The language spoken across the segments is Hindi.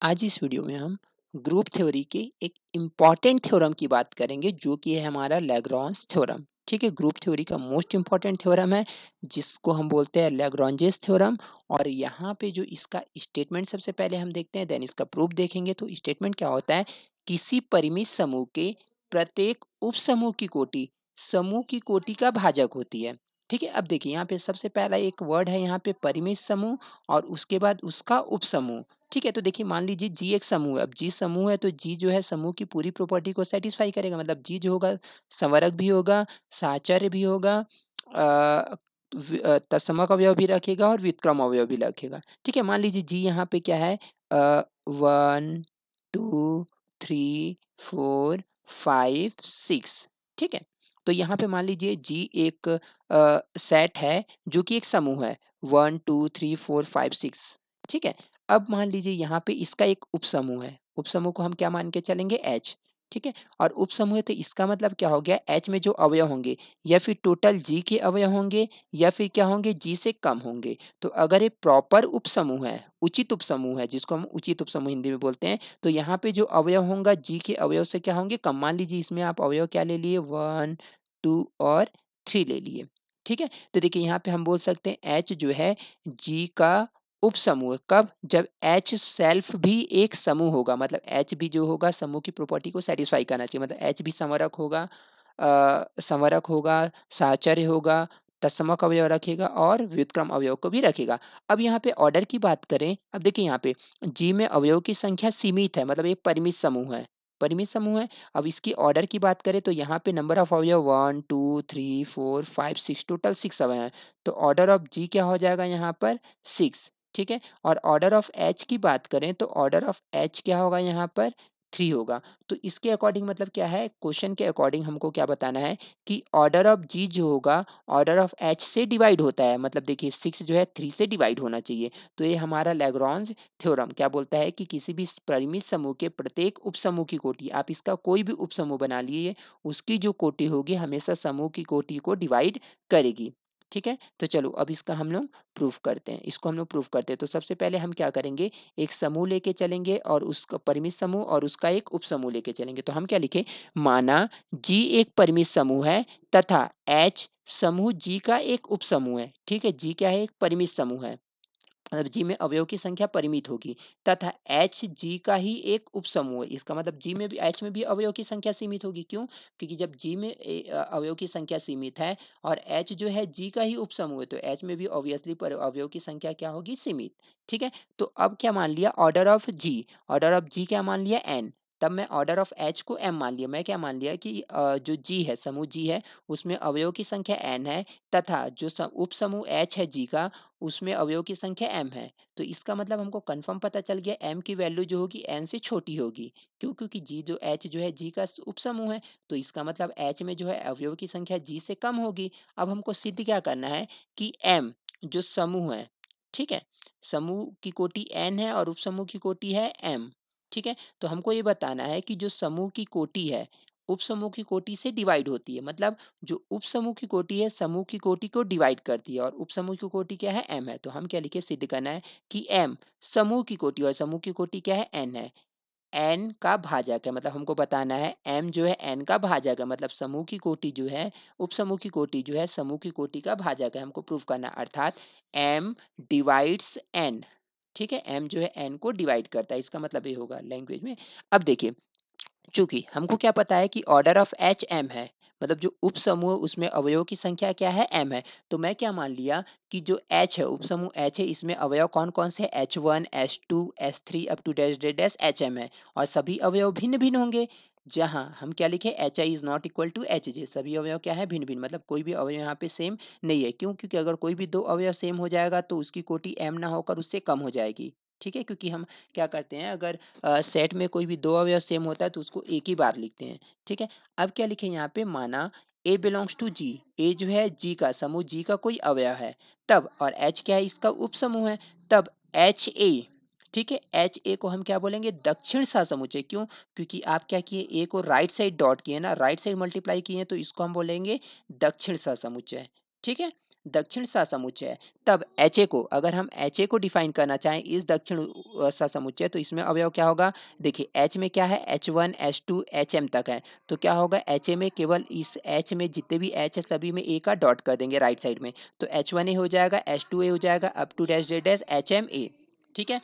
आज इस वीडियो में हम ग्रुप थ्योरी के एक इम्पॉर्टेंट थ्योरम की बात करेंगे जो कि है हमारा लैग्रॉन्ज थ्योरम। ठीक है, ग्रुप थ्योरी का मोस्ट इम्पॉर्टेंट थ्योरम है जिसको हम बोलते हैं लैग्रॉन्जेस थ्योरम। और यहाँ पे जो इसका स्टेटमेंट सबसे पहले हम देखते हैं, देन इसका प्रूफ देखेंगे। तो स्टेटमेंट क्या होता है, किसी परिमित समूह के प्रत्येक उप समूह की कोटि का भाजक होती है। ठीक है, अब देखिए यहाँ पे सबसे पहला एक वर्ड है यहाँ पे परिमित समूह और उसके बाद उसका उप समूह। ठीक है, तो देखिए मान लीजिए जी एक समूह है। अब जी समूह है तो जी जो है समूह की पूरी प्रॉपर्टी को सेटिस्फाई करेगा। मतलब जी जो होगा संवरक भी होगा, साहचर्य भी होगा, तत्समक अवयव भी रखेगा और व्युत्क्रम अवयव भी रखेगा। ठीक है, मान लीजिए जी यहाँ पे क्या है, 1 2 3 4 5 6। ठीक है, तो यहाँ पे मान लीजिए जी एक सेट है जो कि एक समूह है, 1 2 3 4 5 6। ठीक है, अब मान लीजिए यहाँ पे इसका एक उपसमूह है। उपसमूह को हम क्या मान के चलेंगे, एच। ठीक है, और उपसमूह है तो इसका मतलब क्या हो गया, एच में जो अवयव होंगे या फिर टोटल जी के अवयव होंगे या फिर क्या होंगे, जी से कम होंगे। तो अगर ये प्रॉपर उपसमूह है, उचित उपसमूह है, जिसको हम उचित उपसमूह हिंदी में बोलते हैं, तो यहाँ पे जो अवयव होंगे जी के अवयव से क्या होंगे, कम। मान लीजिए इसमें आप अवयव क्या ले लिए, 1 2 और 3 ले लिए। ठीक है, तो देखिए यहाँ पे हम बोल सकते हैं एच जो है जी का उपसमूह। कब, जब एच सेल्फ भी एक समूह होगा। मतलब एच भी जो होगा समूह की प्रॉपर्टी को सेटिस्फाई करना चाहिए। मतलब एच भी संवरक होगा, संवरक होगा, साहचर्य होगा, तत्समक अवयव रखेगा और व्युत्क्रम अवयव को भी रखेगा। अब यहाँ पे ऑर्डर की बात करें, अब देखिए यहाँ पे जी में अवयव की संख्या सीमित है, मतलब एक परिमित समूह है। परिमित समूह है। अब इसकी ऑर्डर की बात करें तो यहाँ पे नंबर ऑफ अवयव 1 2 3 4 5 6, टोटल 6 अवयव हैं। तो ऑर्डर ऑफ जी क्या हो जाएगा यहाँ पर, 6। ठीक है, और ऑर्डर ऑफ एच की बात करें तो ऑर्डर ऑफ एच क्या होगा यहाँ पर, 3 होगा। तो इसके अकॉर्डिंग मतलब क्या है, क्वेश्चन के अकॉर्डिंग हमको क्या बताना है कि ऑर्डर ऑफ जी जो होगा ऑर्डर ऑफ एच से डिवाइड होता है। मतलब देखिए 6 जो है 3 से डिवाइड होना चाहिए। तो ये हमारा लैग्रॉन्ज थ्योरम क्या बोलता है कि किसी भी परिमित समूह के प्रत्येक उपसमूह की कोटि, आप इसका कोई भी उपसमूह बना लिए, उसकी जो कोटि होगी हमेशा समूह की कोटि को डिवाइड करेगी। ठीक है, तो चलो अब इसका हम लोग प्रूफ करते हैं। इसको हम लोग प्रूफ करते हैं तो सबसे पहले हम क्या करेंगे, एक समूह लेके चलेंगे और उसका परिमित समूह और उसका एक उपसमूह लेके चलेंगे। तो हम क्या लिखें, माना जी एक परिमित समूह है तथा एच समूह जी का एक उपसमूह है। ठीक है, जी क्या है, एक परिमित समूह है। मतलब जी में अवयव की संख्या परिमित होगी तथा एच जी का ही एक उपसमूह है। इसका मतलब जी में भी एच में भी अवयव की संख्या सीमित होगी। क्यों, क्योंकि जब जी में अवयव की संख्या सीमित है और एच जो है जी का ही उपसमूह है तो एच में भी ऑब्वियसली पर अवयव की संख्या क्या होगी, सीमित। ठीक है, तो अब क्या मान लिया, ऑर्डर ऑफ जी क्या मान लिया, एन। तब मैं ऑर्डर ऑफ एच को एम मान लिया। मैं क्या मान लिया कि जो जी है, समूह जी है, उसमें अवयव की संख्या एन है तथा जो उपसमूह एच है जी का, उसमें अवयव की संख्या m है। तो इसका मतलब हमको कंफर्म पता चल गया m की वैल्यू जो होगी n से छोटी होगी। क्यों, क्योंकि g जो h जो है g का उपसमूह है। तो इसका मतलब h में जो है अवयव की संख्या g से कम होगी। अब हमको सिद्ध क्या करना है कि m जो समूह है, ठीक है, समूह की कोटि n है और उपसमूह की कोटि है m। ठीक है, तो हमको ये बताना है कि जो समूह की कोटि है उपसमूह की कोटि से डिवाइड होती है। मतलब जो उपसमूह की कोटि है समूह की कोटि को डिवाइड करती है और उपसमूह की कोटि क्या है, m है। तो हम क्या लिखे, सिद्ध करना है कि m समूह की कोटि और समूह की कोटि क्या है, n है, n का भाजक है। मतलब हमको बताना है m जो है n का भाजक है। मतलब समूह की कोटि जो है, उपसमूह की कोटि जो है समूह की कोटि का भाजक है, हमको प्रूफ करना है। अर्थात m डिवाइड्स n। ठीक है, m जो है n को डिवाइड करता है, इसका मतलब ये होगा लैंग्वेज में। अब देखिए, चूंकि हमको क्या पता है कि ऑर्डर ऑफ एच एम है, मतलब जो उप समूह उसमें अवयवों की संख्या क्या है, एम है। तो मैं क्या मान लिया कि जो एच है, उप समूह एच है, इसमें अवयव कौन कौन से, H1 H2 S3 up to dash dash dash H M है। और सभी अवयव भिन्न भिन्न होंगे। जहां हम क्या लिखे, H I is not equal to H J, सभी अवयव क्या है, भिन्न भिन्न। मतलब कोई भी अवयव यहाँ पे सेम नहीं है। क्यों, क्योंकि अगर कोई भी दो अवयव सेम हो जाएगा तो उसकी कोटि एम ना होकर उससे कम हो जाएगी। ठीक है, क्योंकि हम क्या करते हैं, अगर सेट में कोई भी दो अवयव सेम होता है तो उसको एक ही बार लिखते हैं। ठीक है, अब क्या लिखे यहाँ पे, माना ए बिलोंग्स टू जी, ए जो है जी का समूह, जी का कोई अवयव है तब, और एच क्या है, इसका उप समूह है, तब एच ए। ठीक है, एच ए को हम क्या बोलेंगे, दक्षिण सहसमुच्चय। क्यों, क्योंकि आप क्या किए, ए को राइट साइड डॉट किए ना, राइट साइड मल्टीप्लाई किए तो इसको हम बोलेंगे दक्षिण सहसमुच्चय। ठीक है, दक्षिण सहसमुच्चय है, तब HA को अगर हम HA को डिफाइन करना चाहें इस दक्षिण सहसमुच्चय, तो इसमें अवयव क्या होगा? देखिए H में क्या है, H1 H2 HM तक है, तो क्या होगा HA में केवल इस H में जितने भी H है सभी में A का डॉट कर देंगे राइट साइड में, तो H1A हो जाएगा, H2A हो जाएगा, up to dash dash dash HMA। ठीक है,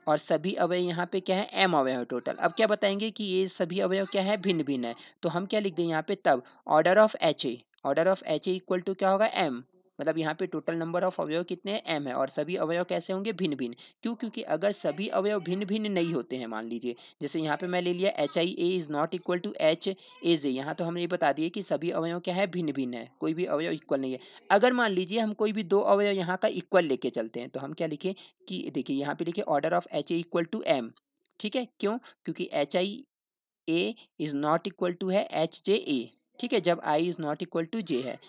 और सभी अवयव यहाँ पे क्या है, m अवयव है टोटल। अब क्या बताएंगे कि ये सभी अवयव क्या है, भिन्न भिन्न है, तो हम क्या लिख दें यहाँ पे, तब order of H A equal to क्या होगा, m। मतलब यहाँ पे टोटल नंबर ऑफ अवयव कितने हैं, m है, और सभी अवयव कैसे होंगे, भिन्न भिन्न। क्यों? क्योंकि अगर सभी अवयव भिन्न भिन्न नहीं होते हैं, मान लीजिए जैसे यहाँ पे मैं ले लिया H I A is not equal to H A J, यहाँ तो हमने ये बता दिया कि सभी अवयव क्या है, भिन्न भिन्न है, कोई भी अवयव इक्वल नहीं है। अगर मान लीजिए हम कोई भी दो अवयव यहाँ का इक्वल लेके चलते हैं, तो हम क्या लिखें कि देखिए यहाँ पे लिखिए order of H A equal to M. ठीक है, क्यों? क्योंकि H I A is not equal to है एच जे ए। ठीक है, जब I is not equal to J है।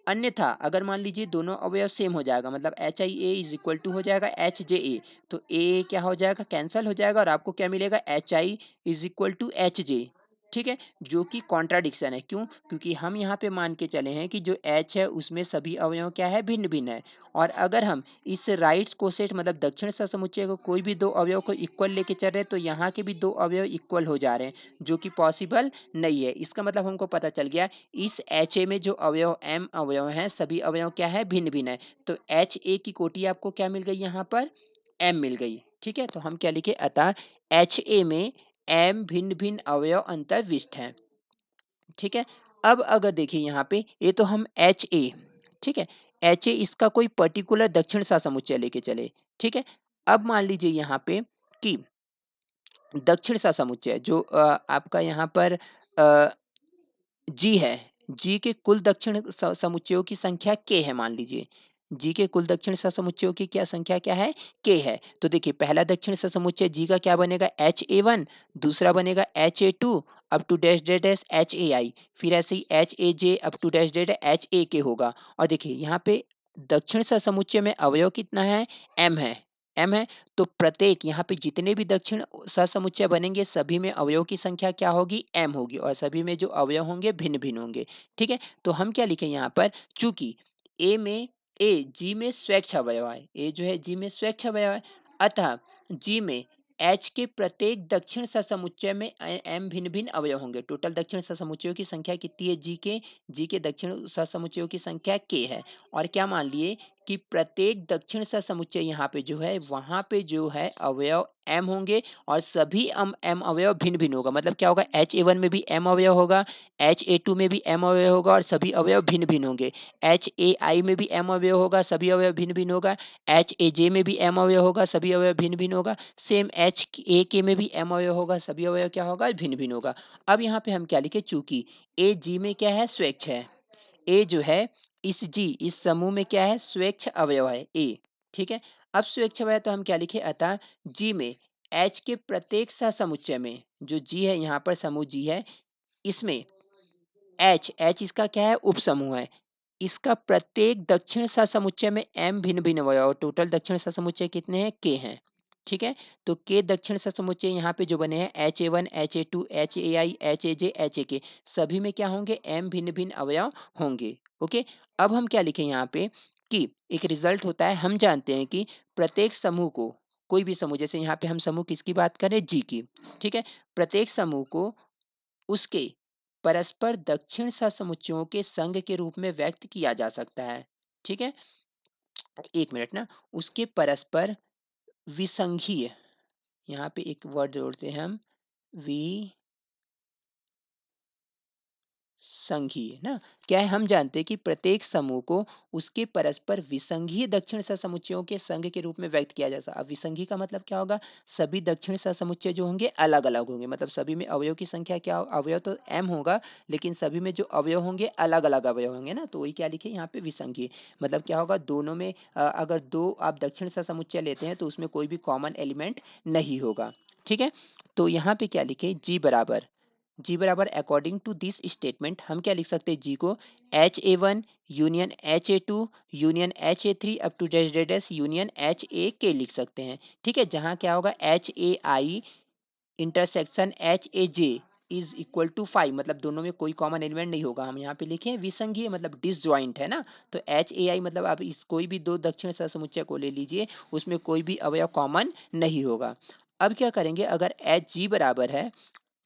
अन्यथा अगर मान लीजिए दोनों अवयव सेम हो जाएगा, मतलब H I A is equal to हो जाएगा एच जे ए, तो ए क्या हो जाएगा, कैंसल हो जाएगा, और आपको क्या मिलेगा, H I is equal to H J. ठीक है, जो कि कॉन्ट्राडिक्शन है। क्यों? क्योंकि हम यहाँ पे मान के चले हैं कि जो एच है उसमें सभी अवयव क्या है, भिन्न भिन्न है, और अगर हम इस राइट कोसेट मतलब दक्षिण सहसमुच्चय को कोई भी दो अवयव को इक्वल लेके चल रहे हैं, तो यहाँ के भी दो अवयव इक्वल हो जा रहे हैं, जो कि पॉसिबल नहीं है। इसका मतलब हमको पता चल गया इस एच ए में जो अवयव m अवयव हैं, सभी अवयव क्या है, भिन्न भिन्न है। तो एच ए की कोटि आपको क्या मिल गई, यहाँ पर m मिल गई। ठीक है, तो हम क्या लिखे, अतः एच ए में m भिन्न भिन्न अवयव अंतर्विष्ट हैं। ठीक है, अब अगर देखिए यहाँ पे ये तो हम एच ए, ठीक है, एच ए इसका कोई पर्टिकुलर दक्षिण सहसमुच्चय लेके चले। ठीक है, अब मान लीजिए यहाँ पे कि दक्षिण सहसमुच्चय जो आपका यहाँ पर जी है, जी के कुल दक्षिण समुच्चयों की संख्या k है, मान लीजिए जी के कुल दक्षिण समुच्चयों की क्या संख्या क्या है, k है। तो देखिए पहला दक्षिण समुच्चय जी का क्या बनेगा, HA1, दूसरा बनेगा HA2 up to dash dash dash HAI, फिर ऐसे ही HAJ up to dash dash HAK होगा। और देखिए यहाँ पे दक्षिण समुच्चय में अवयव कितना है, m है, m है, तो प्रत्येक यहाँ पे जितने भी दक्षिण सहसमुच्चय बनेंगे सभी में अवयव की संख्या क्या होगी, m होगी, और सभी में जो अवयव होंगे भिन्न भिन्न होंगे। ठीक है, तो हम क्या लिखें यहाँ पर, चूंकि ए जी में स्वैच्छ अवयव है, ए जो है जी में स्वैच्छ अवयव है, अतः जी में एच के प्रत्येक दक्षिण सहसमुच्चय में m भिन्न भिन्न अवयव होंगे। टोटल दक्षिण सहसमुच्चयों की संख्या कितनी है, जी के दक्षिण सहसमुच्चयों की संख्या k है। और क्या मान लिए कि प्रत्येक दक्षिण सहसमुच्चय यहाँ पे जो है, वहाँ पे जो है अवयव m होंगे, और सभी m अवयव भिन्न भिन्न होगा। मतलब क्या होगा, HA1 में भी m अवयव होगा, HA2 में भी m अवयव होगा, और सभी अवयव भिन्न भिन्न होंगे। HAI में भी m अवयव होगा, सभी अवयव भिन्न भिन्न होगा। HAJ में भी m अवयव होगा, सभी अवयव भिन्न भिन्न होगा। सेम HAK में भी m अवयव होगा, सभी अवयव क्या होगा, भिन्न भिन्न होगा। अब यहाँ पे हम क्या लिखे, चूंकि ए जी में क्या है, स्वैच्छ है, ए जो है इस समूह में क्या है, स्वेच्छ अवयव है ए। ठीक है, अब स्वेच्छ अवयव तो हम क्या लिखे, अतः जी में एच के प्रत्येक सहसमुच्चय में, जो जी है यहाँ पर समूह जी है, इसमें एच इसका क्या है, उपसमूह है, इसका प्रत्येक दक्षिण सहसमुच्चय में m भिन्न भिन्न अवयव, टोटल दक्षिण सहसमुच्चय कितने हैं, k हैं। ठीक है, तो k दक्षिण सहसमुच्चय यहाँ पे जो बने हैं HA1 HA2 HAI HAJ HAK, सभी में क्या होंगे, m भिन्न भिन्न अवयव होंगे। ओके, अब हम क्या लिखें यहाँ पे कि एक रिजल्ट होता है, हम जानते हैं कि प्रत्येक समूह को, कोई भी समूह, जैसे यहाँ पे हम समूह किसकी बात करें, जी की। ठीक है, प्रत्येक समूह को उसके परस्पर दक्षिण सहसमुच्चयों के संघ के रूप में व्यक्त किया जा सकता है। ठीक है, एक मिनट ना, उसके परस्पर विसंघीय, यहाँ पे एक वर्ड जोड़ते हैं हम, संघीय ना, क्या है, हम जानते हैं कि प्रत्येक समूह को उसके परस्पर विसंघीय दक्षिण सहसमुच्चयों के संघ के रूप में व्यक्त किया जा सकता है। अब विसंघी का मतलब क्या होगा, सभी दक्षिण सहसमुच्चय जो होंगे अलग अलग होंगे, मतलब सभी में अवयव की संख्या क्या अवयव तो m होगा, लेकिन सभी में जो अवयव होंगे अलग अलग अवयव होंगे ना, तो वही क्या लिखे यहाँ पे, विसंघी। मतलब क्या होगा, दोनों में अगर दो आप दक्षिण सहसमुच्चय लेते हैं तो उसमें कोई भी कॉमन एलिमेंट नहीं होगा। ठीक है, तो यहाँ पे क्या लिखे, जी बराबर अकॉर्डिंग टू दिस स्टेटमेंट हम क्या लिख सकते हैं, जी को HA1 union HA2 union HA3 up to dash dash dash union HAK लिख सकते हैं। ठीक है, जहाँ क्या होगा, HAI intersection HAJ is equal to 5, मतलब दोनों में कोई कॉमन एलिमेंट नहीं होगा। हम यहाँ पे लिखे विसंगीय मतलब डिसजॉइंट है ना, तो HAI मतलब आप इस कोई भी दो दक्षिण सहसमुच्चय को ले लीजिए, उसमें कोई भी अवयव कॉमन नहीं होगा। अब क्या करेंगे, अगर HG बराबर है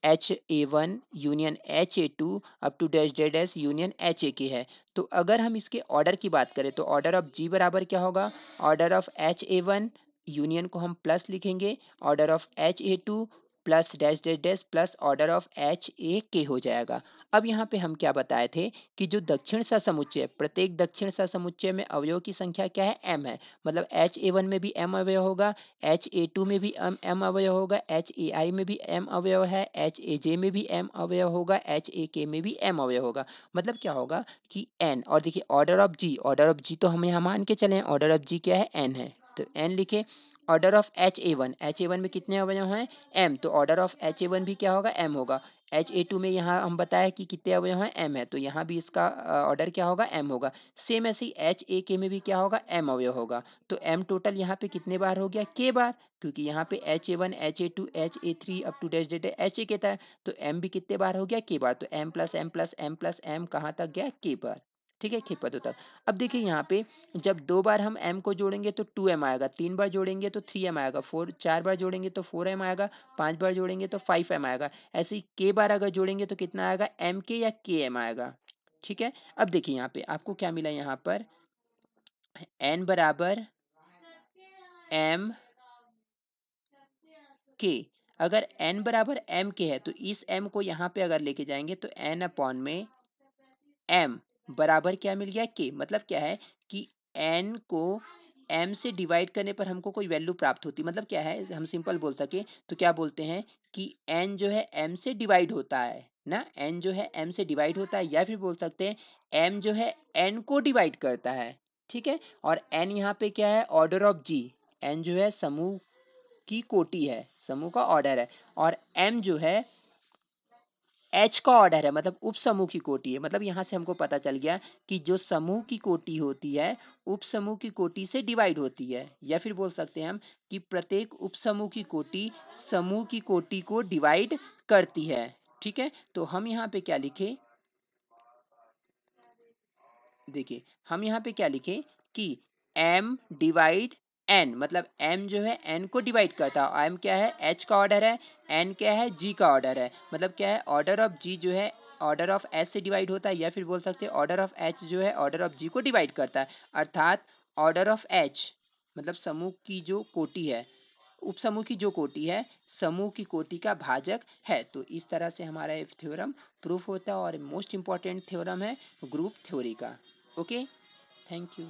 HA1 union HA2 up to dash dash dash union HAK है, तो अगर हम इसके ऑर्डर की बात करें तो ऑर्डर ऑफ G बराबर क्या होगा, ऑर्डर ऑफ HA1 यूनियन को हम प्लस लिखेंगे, order of HA2 plus dash dash dash plus order of HAK हो जाएगा। अब यहाँ पे हम क्या बताए थे कि जो दक्षिण सहसमुच्चय, प्रत्येक दक्षिण सहसमुच्चय में अवयवों की संख्या क्या है, m है, मतलब HA1 में भी m अवयव होगा, HA2 में भी m अवयव होगा, HAI में भी m अवयव है, HAJ में भी m अवयव होगा, HAK में भी m अवयव होगा। मतलब क्या होगा कि n, और देखिए order of G, order of G तो हम यहाँ मान के चले, ऑर्डर ऑफ G क्या है, n है, तो n लिखे। ऑर्डर ऑफ HA1, HA1 में कितने अवयव हैं, m, तो ऑर्डर ऑफ HA1 भी क्या होगा, m होगा। HA2 में यहाँ हम बताया कि कितने अवयव हैं, m है, तो यहाँ भी इसका ऑर्डर क्या होगा, m होगा। सेम ऐसे ही HAK में भी क्या होगा, m अवयव होगा। तो m टोटल यहाँ पे कितने बार हो गया, k बार, क्योंकि यहाँ पे HA1 HA2 HA3 up to dash dash HAK था, तो m भी कितने बार हो गया, k बार, तो m plus m plus m plus m कहाँ तक गया, k बार, ठीक है, k पदों तक। अब देखिए यहाँ पे जब 2 बार हम m को जोड़ेंगे तो 2m आएगा, 3 बार जोड़ेंगे तो 3m आएगा, 4 बार जोड़ेंगे तो 4m आएगा, 5 बार जोड़ेंगे तो 5m आएगा। ऐसे ही k बार अगर जोड़ेंगे तो कितना आएगा, mk या km आएगा, ठीक है। अब देखिए यहाँ पे आपको क्या मिला, यहाँ पर n बराबर m k, अगर n बराबर m k है तो इस m को यहाँ पे अगर लेके जाएंगे तो n अपॉन में m बराबर क्या मिल गया, k, मतलब क्या है कि n को m से डिवाइड करने पर हमको कोई वैल्यू प्राप्त होती, मतलब क्या है, हम सिंपल बोल सके तो क्या बोलते हैं कि n जो है m से डिवाइड होता है ना, n जो है m से डिवाइड होता है, या फिर बोल सकते हैं m जो है n को डिवाइड करता है, ठीक है। और n यहाँ पे क्या है, ऑर्डर ऑफ G, n जो है समूह की कोटि है, समूह का ऑर्डर है, और m जो है एच का ऑर्डर है, मतलब उप समूह की कोटि है। मतलब यहाँ से हमको पता चल गया कि जो समूह की कोटि होती है उप समूह की कोटि से डिवाइड होती है, या फिर बोल सकते हैं हम कि प्रत्येक उप समूह की कोटि समूह की कोटि को डिवाइड करती है, ठीक है। तो हम यहाँ पे क्या लिखे, देखिए हम यहाँ पे क्या लिखे कि m डिवाइड n, मतलब m जो है n को डिवाइड करता है, m क्या है, h का ऑर्डर है, n क्या है, g का ऑर्डर है, मतलब क्या है, ऑर्डर ऑफ g जो है ऑर्डर ऑफ h से डिवाइड होता है, या फिर बोल सकते हैं ऑर्डर ऑफ h जो है ऑर्डर ऑफ g को डिवाइड करता है, अर्थात ऑर्डर ऑफ h मतलब समूह की जो कोटि है, उप समूह की जो कोटि है समूह की कोटि का भाजक है। तो इस तरह से हमारा ये थ्योरम प्रूफ होता है, और मोस्ट इंपॉर्टेंट थ्योरम है ग्रुप थ्योरी का। Okay, thank you.